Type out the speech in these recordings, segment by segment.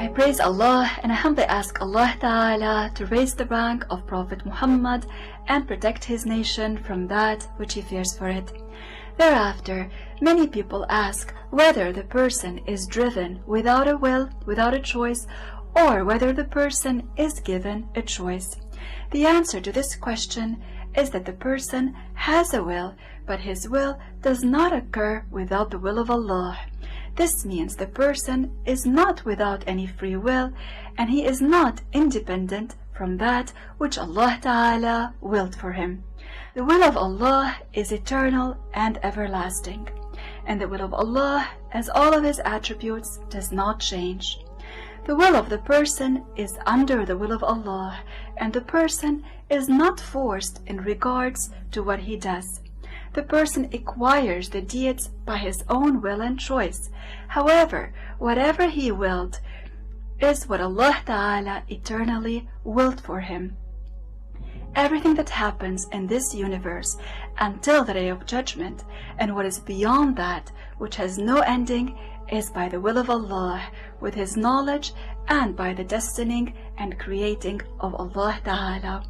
I praise Allah and I humbly ask Allah Ta'ala to raise the rank of Prophet Muhammad and protect his nation from that which he fears for it. Thereafter, many people ask whether the person is driven without a will, without a choice, or whether the person is given a choice. The answer to this question is that the person has a will, but his will does not occur without the will of Allah. This means the person is not without any free will, and he is not independent from that which Allah Ta'ala willed for him. The will of Allah is eternal and everlasting, and the will of Allah, as all of his attributes, does not change. The will of the person is under the will of Allah, and the person is not forced in regards to what he does. The person acquires the deeds by his own will and choice. However, whatever he willed is what Allah Ta'ala eternally willed for him. Everything that happens in this universe until the day of judgment, and what is beyond that, which has no ending, is by the will of Allah, with his knowledge, and by the destining and creating of Allah Ta'ala.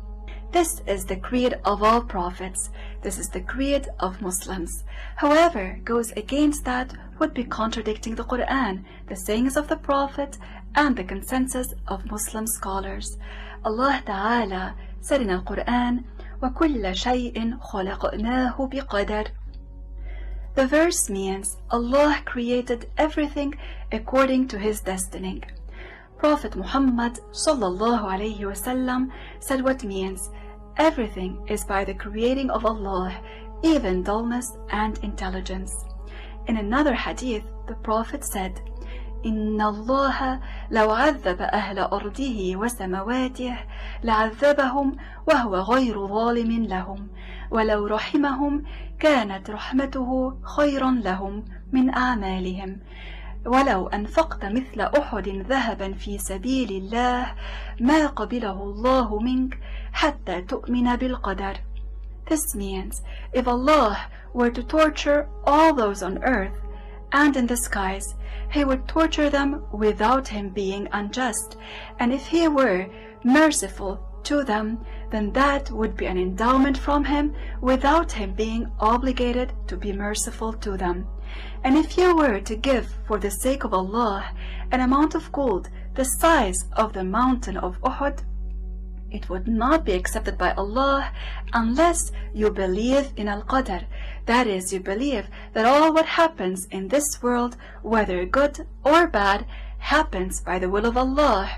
This is the creed of all prophets. This is the creed of Muslims. However, goes against that would be contradicting the Qur'an, the sayings of the Prophet, and the consensus of Muslim scholars. Allah Ta'ala said in Al-Qur'an, وَكُلَّ شَيْءٍ خَلَقْنَاهُ بِقَدَرٍ. The verse means Allah created everything according to his destining. Prophet MuHammad Salla alayhi sallam said what means everything is by the creating of Allah, even dullness and intelligence. In another hadith, the Prophet said, إِنَّ اللَّهَ لَوْ عَذَّبَ أَهْلَ أَرْضِهِ وَسَمَوَاتِهِ لَعَذَّبَهُمْ وَهُوَ غَيْرُ ظَالِمٍ لَهُمْ وَلَوْ رَحِمَهُمْ كَانَتْ رَحْمَتُهُ خَيْرًا لَهُمْ مِنْ أَعْمَالِهِمْ ولو أنفقت مثل أحد ذهبا في سبيل الله ما قبله الله منك حتى تؤمن بالقدر. This means, if Allah were to torture all those on earth and in the skies, he would torture them without him being unjust, and if he were merciful to them, then that would be an endowment from him without him being obligated to be merciful to them. And if you were to give for the sake of Allah an amount of gold the size of the mountain of Uhud, it would not be accepted by Allah unless you believe in Al-Qadr. That is, you believe that all what happens in this world, whether good or bad, happens by the will of Allah,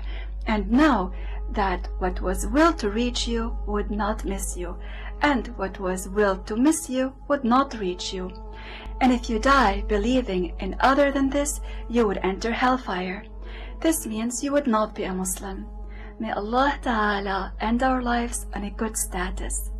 and know that what was willed to reach you would not miss you, and what was willed to miss you would not reach you. And if you die believing in other than this, you would enter hellfire. This means you would not be a Muslim. May Allah Ta'ala end our lives on a good status.